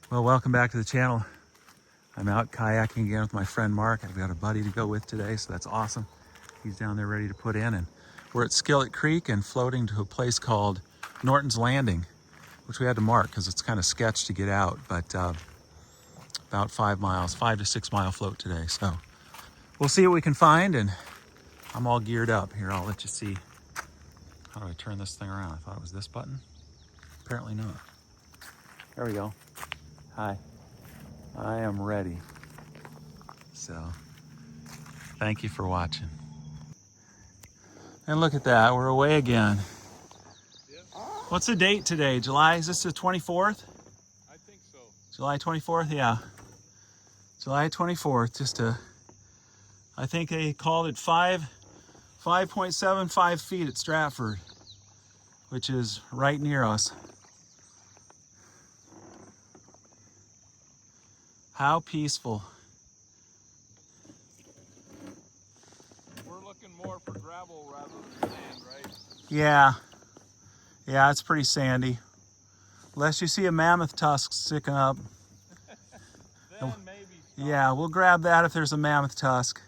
Well, welcome back to the channel. I'm out kayaking again with my friend Mark. I've got a buddy to go with today, so that's awesome. He's down there ready to put in, and we're at Skillet Creek and floating to a place called Norton's Landing, which we had to mark because it's kind of sketch to get out, but about 5 miles, 5 to 6 mile float today. So we'll see what we can find, and I'm all geared up. Here, I'll let you see. How do I turn this thing around? I thought it was this button. Apparently not. There we go. Hi. I am ready. So, thank you for watching. And look at that, we're away again. Yeah. What's the date today? July, is this the 24th? I think so. July 24th, yeah. July 24th, I think they called it 5.75 feet at Stratford, which is right near us. How peaceful. We're looking more for gravel rather than sand, right? Yeah, it's pretty sandy. Unless you see a mammoth tusk sticking up. Then maybe stop. Yeah, we'll grab that if there's a mammoth tusk.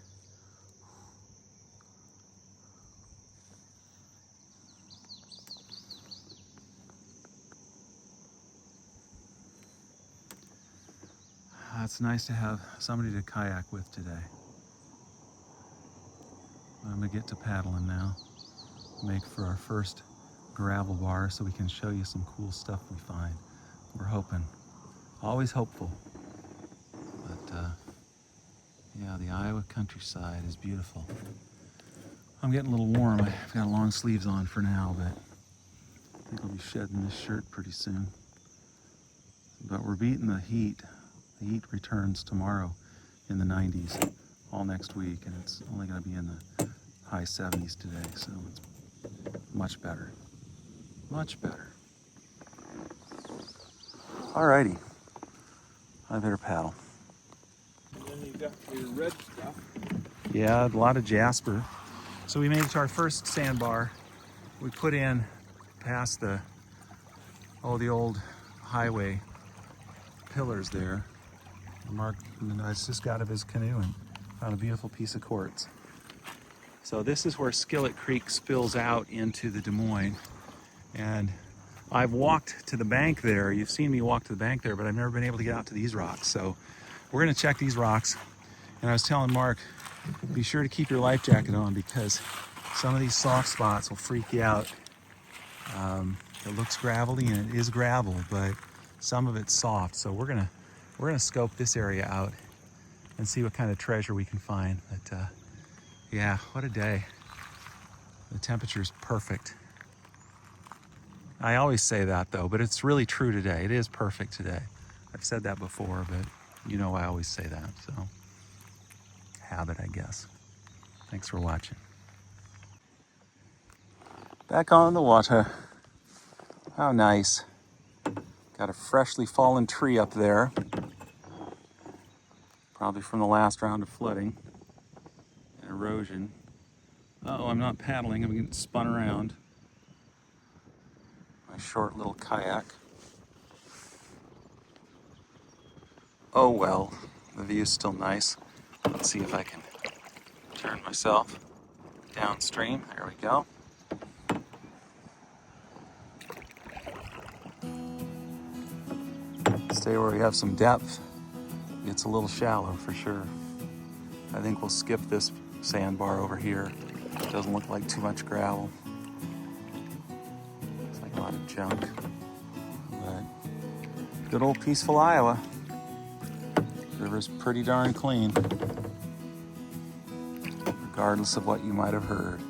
It's nice to have somebody to kayak with today. I'm gonna get to paddling now. Make for our first gravel bar so we can show you some cool stuff we find. We're hoping, always hopeful. But yeah, the Iowa countryside is beautiful. I'm getting a little warm. I've got long sleeves on for now, but I think I'll be shedding this shirt pretty soon. But we're beating the heat. The heat returns tomorrow in the 90s, all next week, and it's only going to be in the high 70s today, so it's much better. Much better. Alrighty, I better paddle. And then you got your red stuff. Yeah, a lot of jasper. So we made it to our first sandbar. We put in past the old highway pillars there. Mark just got out of his canoe and found a beautiful piece of quartz. So this is where Skillet Creek spills out into the Des Moines. And I've walked to the bank there. You've seen me walk to the bank there, but I've never been able to get out to these rocks. So we're gonna check these rocks. And I was telling Mark, be sure to keep your life jacket on because some of these soft spots will freak you out. It looks gravelly and it is gravel, but some of it's soft. So we're gonna scope this area out and see what kind of treasure we can find. But yeah, what a day. The temperature's perfect. I always say that though, but it's really true today. It is perfect today. I've said that before, but you know I always say that, so habit, I guess. Thanks for watching. Back on the water. How nice. Got a freshly fallen tree up there. Probably from the last round of flooding and erosion. Uh-oh, I'm not paddling, I'm getting spun around. My short little kayak. Oh well, the view's still nice. Let's see if I can turn myself downstream. There we go. Stay where we have some depth. It's a little shallow for sure. I think we'll skip this sandbar over here. It doesn't look like too much gravel. Looks like a lot of junk. But good old peaceful Iowa. River's pretty darn clean. Regardless of what you might have heard.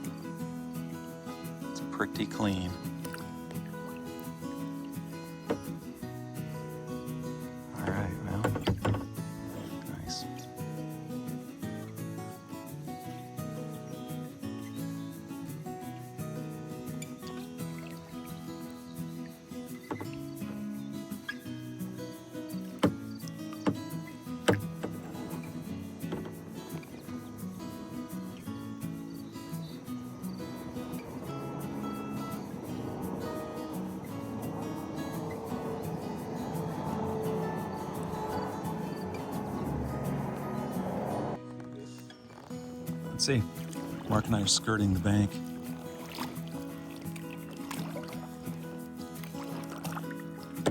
It's pretty clean. All right, well, nice. Let's see. Mark and I are skirting the bank.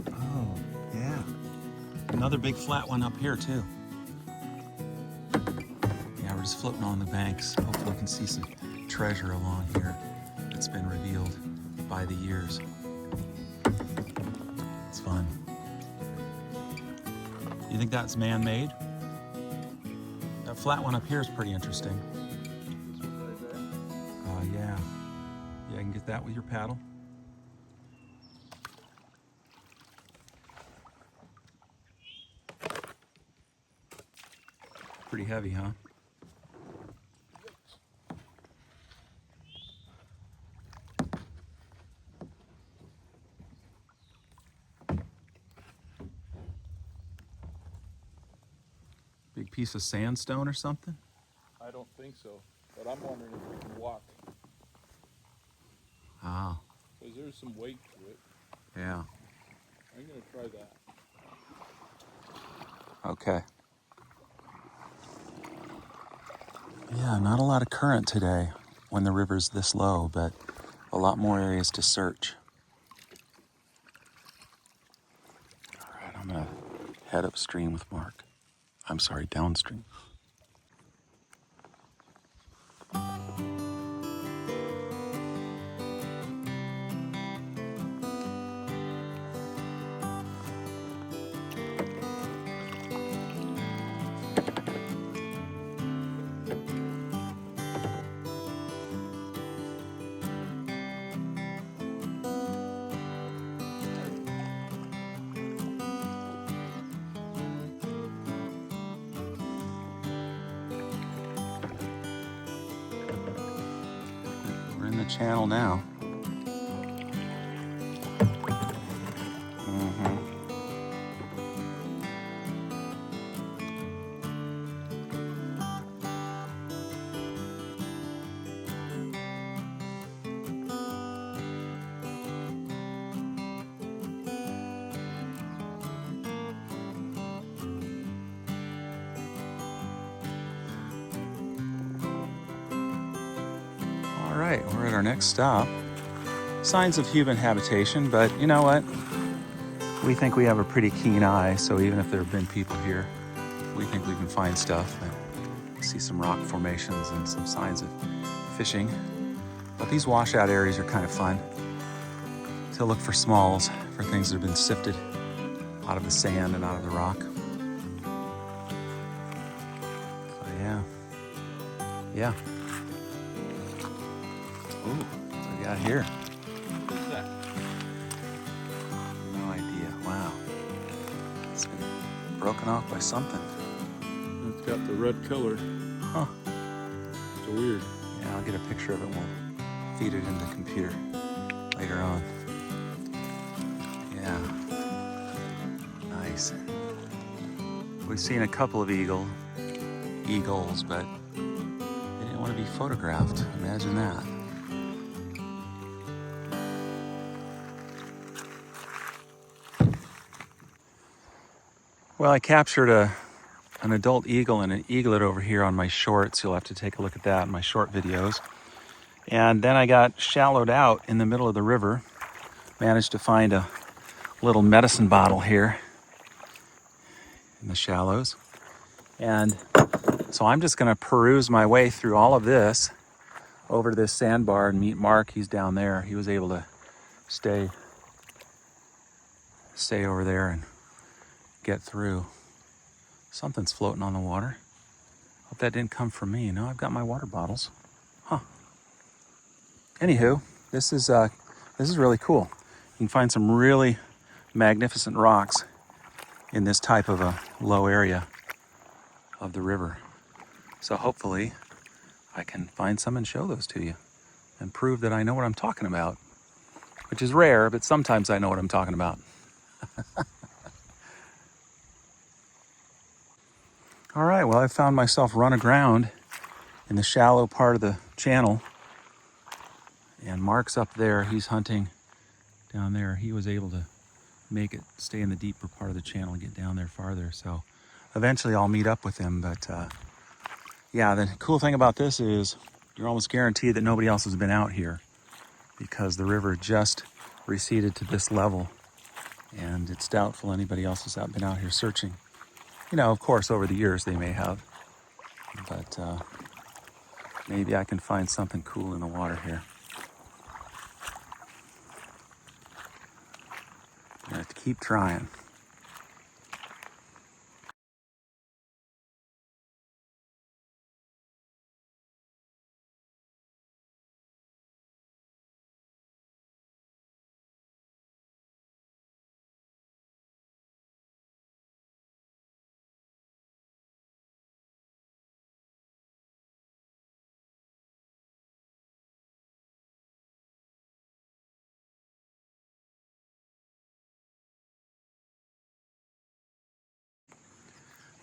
Oh, yeah. Another big flat one up here too. Yeah, we're just floating on the banks. Hopefully we can see some treasure along here that's been revealed by the years. It's fun. You think that's man-made? That flat one up here is pretty interesting. Yeah. Yeah, I can get that with your paddle. Pretty heavy, huh? Big piece of sandstone or something? I don't think so, but I'm wondering if we can walk. Ah. Because there's some weight to it. Yeah. I'm going to try that. Okay. Yeah, not a lot of current today when the river's this low, but a lot more areas to search. All right, I'm gonna head upstream with Mark. I'm sorry, downstream. We're in the channel now. All right, we're at our next stop. Signs of human habitation, but you know what? We think we have a pretty keen eye, so even if there have been people here, we think we can find stuff and see some rock formations and some signs of fishing. But these washout areas are kind of fun to look for smalls, for things that have been sifted out of the sand and out of the rock. So yeah. Yeah. Ooh, what do we got here? What is that? No idea. Wow. It's been broken off by something. It's got the red color. Huh. It's weird. Yeah, I'll get a picture of it and we'll feed it into the computer later on. Yeah. Nice. We've seen a couple of eagles, but they didn't want to be photographed. Imagine that. Well, I captured an adult eagle and an eaglet over here on my shorts. You'll have to take a look at that in my short videos. And then I got shallowed out in the middle of the river. Managed to find a little medicine bottle here in the shallows. And so I'm just gonna peruse my way through all of this over to this sandbar and meet Mark. He's down there. He was able to stay over there and get through. Something's floating on the water. Hope that didn't come from me. No, I've got my water bottles. Huh. Anywho, this is really cool. You can find some really magnificent rocks in this type of a low area of the river. So hopefully I can find some and show those to you and prove that I know what I'm talking about, which is rare, but sometimes I know what I'm talking about. All right, well, I found myself run aground in the shallow part of the channel, and Mark's up there. He's hunting down there. He was able to make it stay in the deeper part of the channel and get down there farther. So eventually I'll meet up with him, but yeah, the cool thing about this is you're almost guaranteed that nobody else has been out here because the river just receded to this level, and it's doubtful anybody else has been out here searching. You know, of course, over the years they may have, but maybe I can find something cool in the water here. I have to keep trying.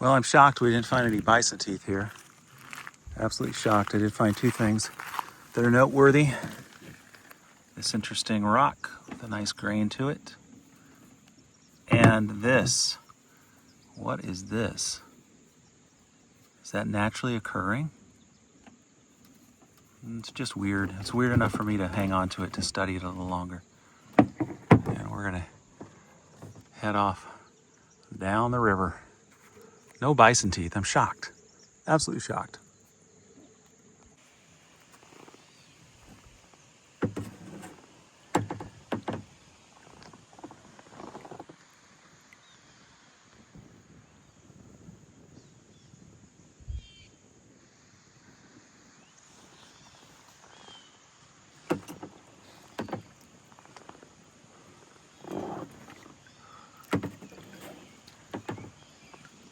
Well, I'm shocked we didn't find any bison teeth here. Absolutely shocked. I did find two things that are noteworthy. This interesting rock with a nice grain to it. And this. What is this? Is that naturally occurring? It's just weird. It's weird enough for me to hang on to it to study it a little longer. And we're gonna head off down the river. No bison teeth. I'm shocked. Absolutely shocked.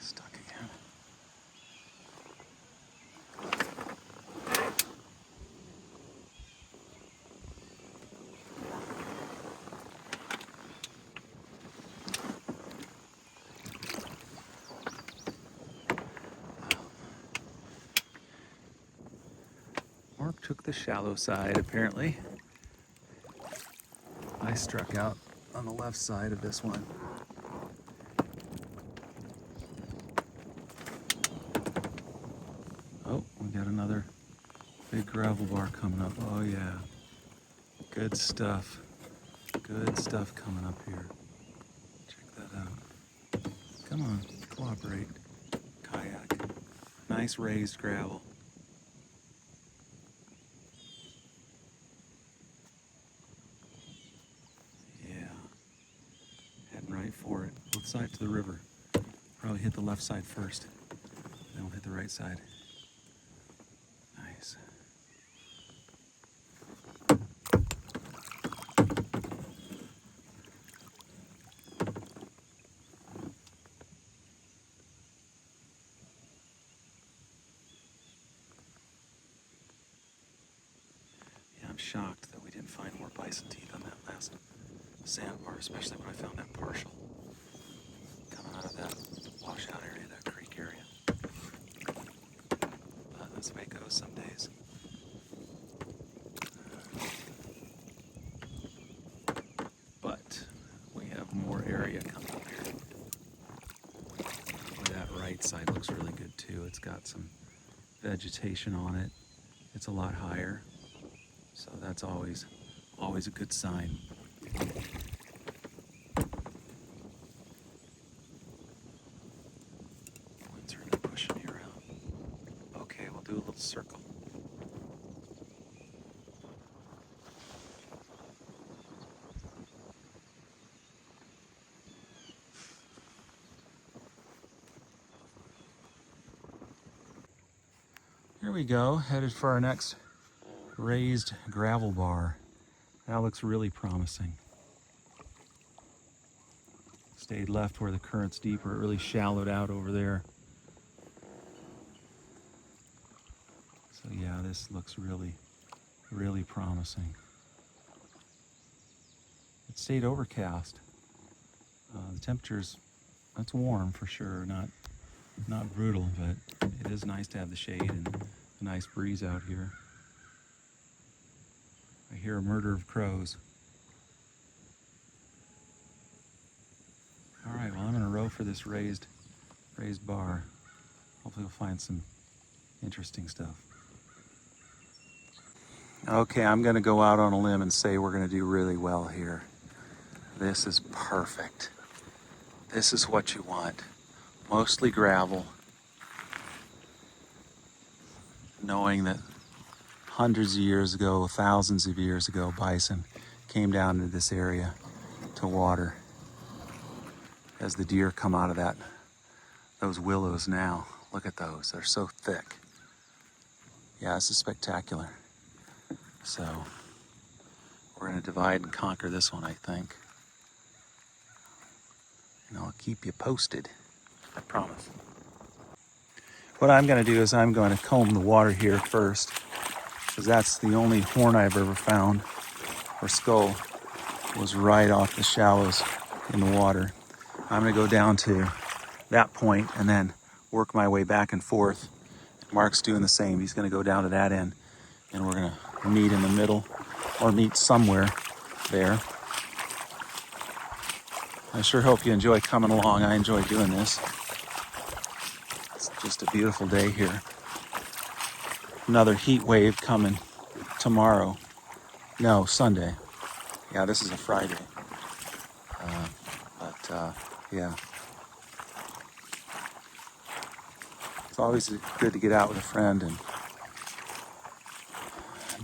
Stuck again. Mark took the shallow side, apparently. I struck out on the left side of this one. Oh, we got another big gravel bar coming up. Oh yeah. Good stuff. Good stuff coming up here. Check that out. Come on, cooperate. Kayak. Nice raised gravel. Yeah. Heading right for it. Both sides to the river. Probably hit the left side first. Then we'll hit the right side. Nice. Yeah, I'm shocked that we didn't find more bison teeth on that last sandbar, especially when I found that partial coming out of that washout area, that creek area. But that's the way it goes some days. But we have more area coming up here. Boy, that right side looks really good too. It's got some vegetation on it. It's a lot higher, so that's always a good sign. Winds are pushing me around. Okay, we'll do a little circle. Here we go, headed for our next raised gravel bar. That looks really promising. Stayed left where the current's deeper. It really shallowed out over there. So yeah, this looks really, really promising. It stayed overcast. The temperature's, that's warm for sure, not brutal, but it is nice to have the shade and a nice breeze out here. I hear a murder of crows. All right, well, I'm gonna row for this raised bar. Hopefully we'll find some Interesting stuff. Okay, I'm gonna go out on a limb and say we're gonna do really well here. This is perfect. This is what you want. Mostly gravel, knowing that hundreds of years ago, thousands of years ago, bison came down into this area to water as the deer come out of those willows now. Look at those, they're so thick. Yeah, this is spectacular. So we're gonna divide and conquer this one, I think. And I'll keep you posted, I promise. What I'm gonna do is I'm gonna comb the water here first, because that's the only horn I've ever found, or skull, was right off the shallows in the water. I'm gonna go down to that point and then work my way back and forth. Mark's doing the same. He's gonna go down to that end and we're gonna meet in the middle or meet somewhere there. I sure hope you enjoy coming along. I enjoy doing this. It's just a beautiful day here. Another heat wave coming tomorrow. No, Sunday. Yeah, this is a Friday. Yeah. It's always good to get out with a friend and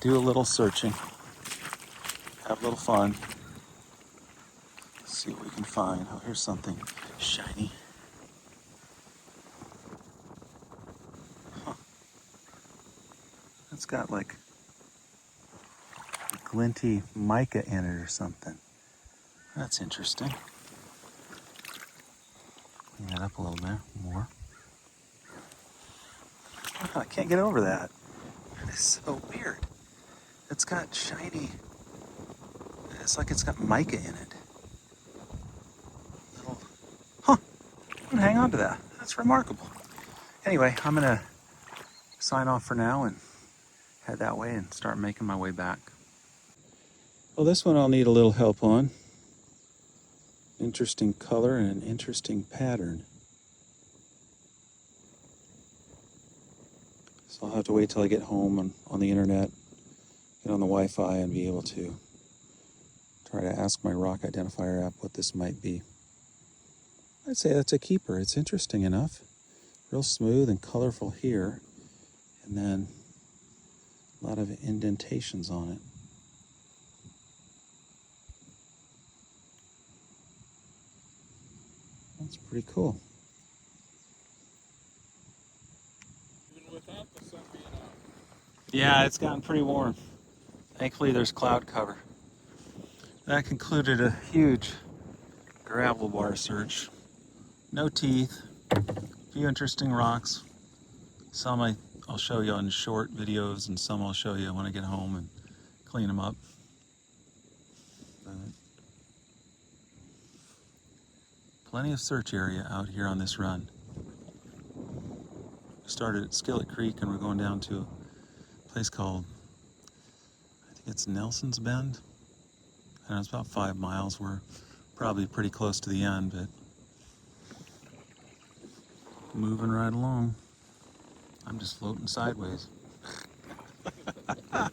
do a little searching. Have a little fun. See what we can find. Oh, here's something shiny. Huh. It's got like glinty mica in it or something. That's interesting. Clean that up a little bit more. Oh, I can't get over that. That is so weird. It's got shiny. It's like it's got mica in it. Little. Huh. I'm gonna hang on to that. That's remarkable. Anyway, I'm gonna sign off for now and head that way and start making my way back. Well, this one I'll need a little help on. Interesting color and an interesting pattern. So I'll have to wait till I get home on the internet, get on the Wi-Fi and be able to try to ask my rock identifier app what this might be. I'd say that's a keeper. It's interesting enough. Real smooth and colorful here. And then a lot of indentations on it. That's pretty cool. Even without the sun being out. Yeah, it's gotten pretty warm. Thankfully, there's cloud cover. That concluded a huge gravel bar search. No teeth, a few interesting rocks. Some I'll show you on short videos, and some I'll show you when I get home and clean them up. But plenty of search area out here on this run. We started at Skillet Creek and we're going down to a place called, I think it's Nelson's Bend. And it's about 5 miles. We're probably pretty close to the end, but moving right along. I'm just floating sideways. I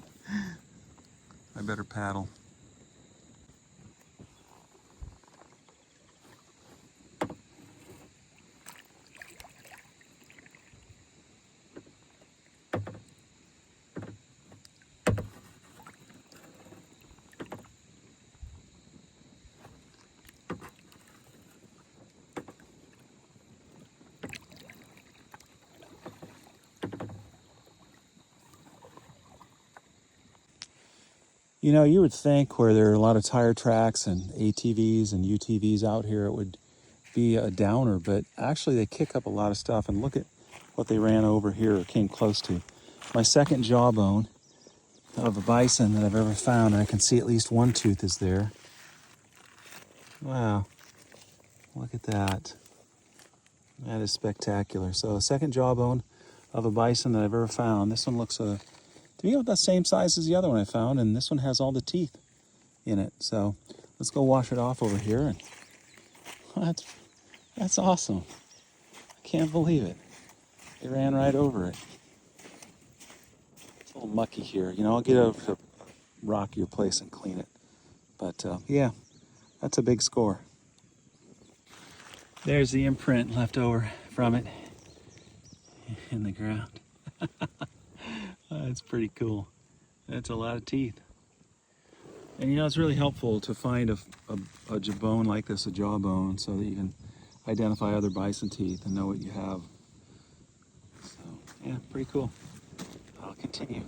better paddle. You know, you would think where there are a lot of tire tracks and ATVs and UTVs out here, it would be a downer, but actually they kick up a lot of stuff. And look at what they ran over here or came close to. My second jawbone of a bison that I've ever found, and I can see at least one tooth is there. Wow, look at that. That is spectacular. So, second jawbone of a bison that I've ever found. This one looks to me about the same size as the other one I found, and this one has all the teeth in it. So let's go wash it off over here. And that's awesome. I can't believe it. They ran right over it. little mucky here. You know, I'll get over to a rockier place and clean it. But yeah, that's a big score. There's the imprint left over from it in the ground. That's pretty cool. That's a lot of teeth. And you know, it's really helpful to find a bone like this, a jawbone, so that you can identify other bison teeth and know what you have. So, yeah, pretty cool. I'll continue.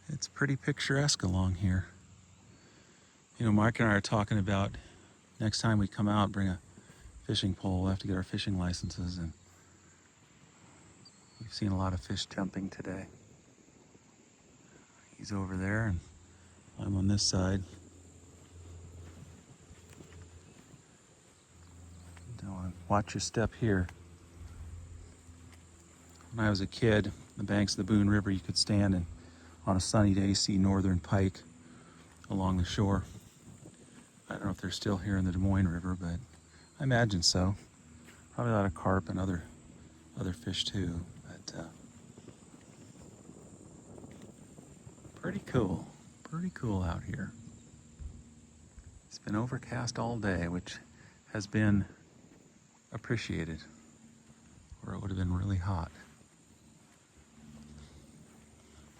It's pretty picturesque along here. You know, Mark and I are talking about next time we come out, bring a fishing pole. We'll have to get our fishing licenses, and we've seen a lot of fish jumping today. He's over there, and I'm on this side. Don't watch your step here. When I was a kid, the banks of the Boone River, you could stand and on a sunny day see northern pike along the shore. I don't know if they're still here in the Des Moines River, but I imagine so. Probably a lot of carp and other fish too. But pretty cool. Pretty cool out here. It's been overcast all day, which has been appreciated, or it would have been really hot.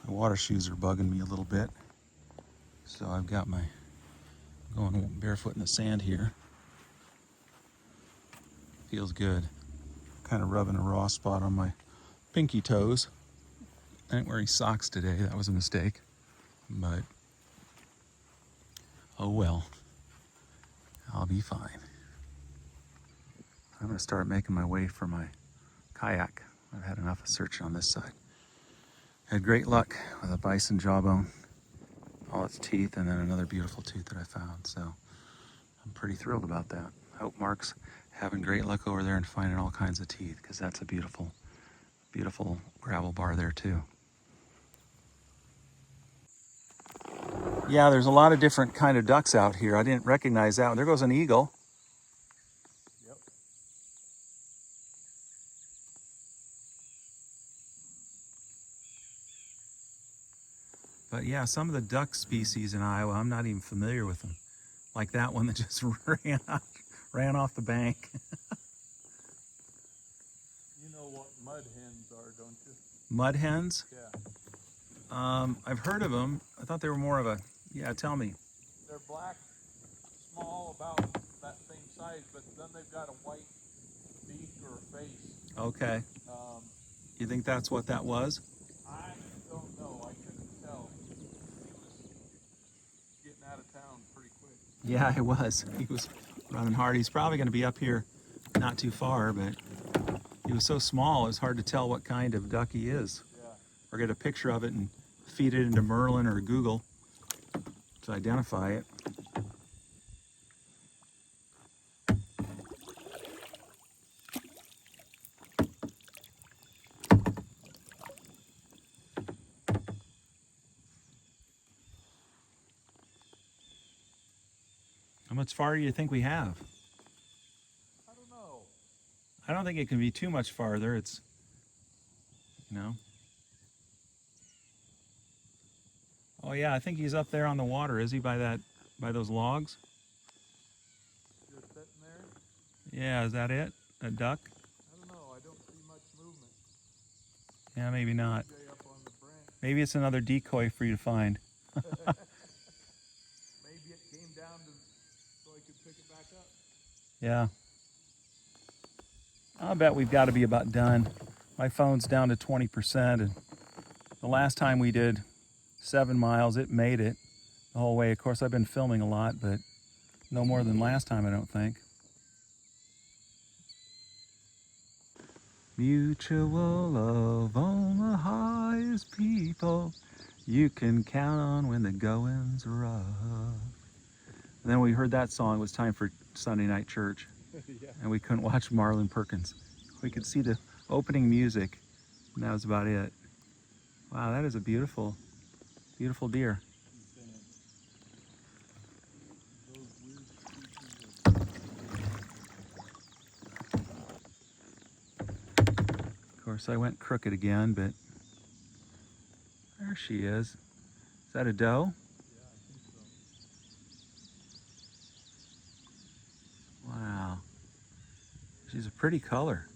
My water shoes are bugging me a little bit, so I've got my going barefoot in the sand here. Feels good. Kind of rubbing a raw spot on my pinky toes. I ain't wearing socks today. That was a mistake, but oh well. I'll be fine. I'm gonna start making my way for my kayak. I've had enough of searching on this side. Had great luck with a bison jawbone, all its teeth, and then another beautiful tooth that I found. So I'm pretty thrilled about that. I hope Mark's having great luck over there and finding all kinds of teeth, because that's a beautiful, beautiful gravel bar there too. Yeah, there's a lot of different kind of ducks out here. I didn't recognize that one. There goes an eagle. Yep. But yeah, some of the duck species in Iowa, I'm not even familiar with them. Like that one that just ran off the bank. You know what mud hens are, don't you? Mud hens? Yeah. I've heard of them. I thought they were more of a, yeah, tell me. They're black, small, about that same size, but then they've got a white beak or face. Okay. You think that's what that was? I don't know. I couldn't tell. He was getting out of town pretty quick. Yeah, it was. He was running hard. He's probably going to be up here not too far, but he was so small, it's hard to tell what kind of duck he is. Yeah. Or get a picture of it and feed it into Merlin or Google to identify it. How much farther do you think we have? I don't know. I don't think it can be too much farther. It's, you know. Oh yeah, I think he's up there on the water. Is he by those logs? Just sitting there? Yeah, is that it? A duck? I don't know. I don't see much movement. Yeah, maybe not. Stay up on the branch. Maybe it's another decoy for you to find. Maybe it came down so I could pick it back up. Yeah. I'll bet we've got to be about done. My phone's down to 20%, and the last time we did 7 miles, it made it the whole way. Of course, I've been filming a lot, but no more than last time, I don't think. Mutual of all the highest people you can count on when the going's rough. And then we heard that song, it was time for Sunday night church. Yeah. And we couldn't watch Marlon Perkins. We could see the opening music, and that was about it. Wow, that is a beautiful, beautiful deer. Of course, I went crooked again, but she is. Is that a doe? Yeah, I think so. Wow. She's a pretty color.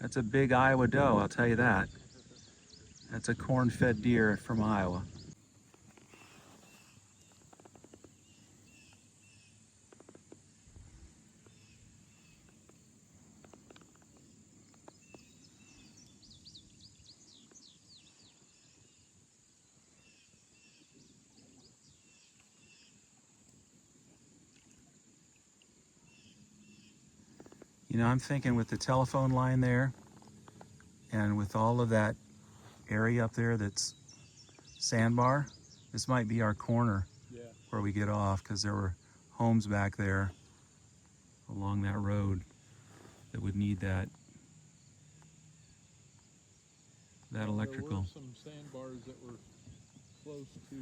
That's a big Iowa doe, I'll tell you that. That's a corn-fed deer from Iowa. You know, I'm thinking with the telephone line there and with all of that area up there that's sandbar, this might be our corner Yeah. where we get off, because there were homes back there along that road that would need that electrical. There were some sandbars that were close to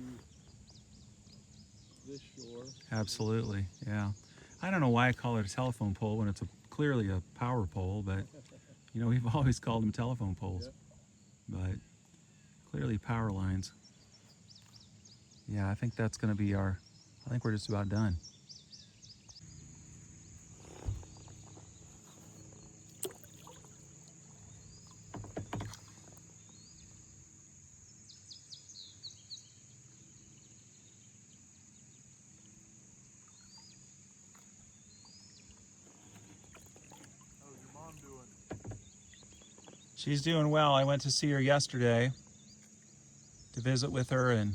this shore. Absolutely, yeah. I don't know why I call it a telephone pole when it's clearly a power pole, but you know, we've always called them telephone poles. Yep. But clearly power lines. Yeah, I think that's going to be I think we're just about done. How's your mom doing? She's doing well. I went to see her yesterday to visit with her and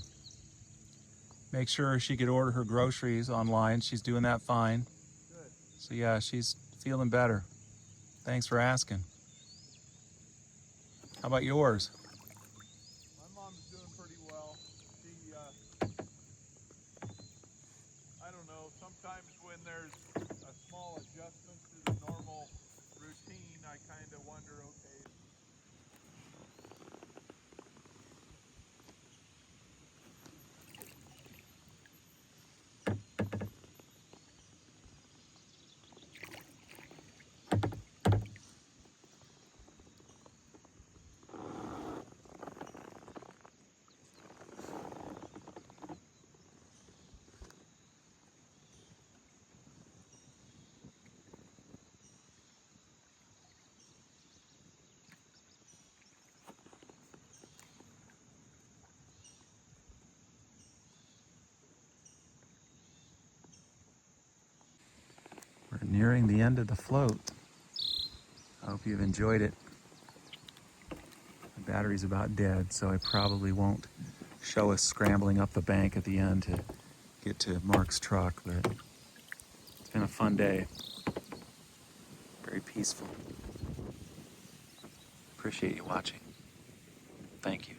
make sure she could order her groceries online. She's doing that fine. Good. So yeah, she's feeling better. Thanks for asking. How about yours? My mom's doing pretty well. She, I don't know, sometimes when there's a small adjustment to the normal routine, I kind of wonder, okay. We're nearing the end of the float. I hope you've enjoyed it. The battery's about dead, so I probably won't show us scrambling up the bank at the end to get to Mark's truck, but it's been a fun day. Very peaceful. Appreciate you watching. Thank you.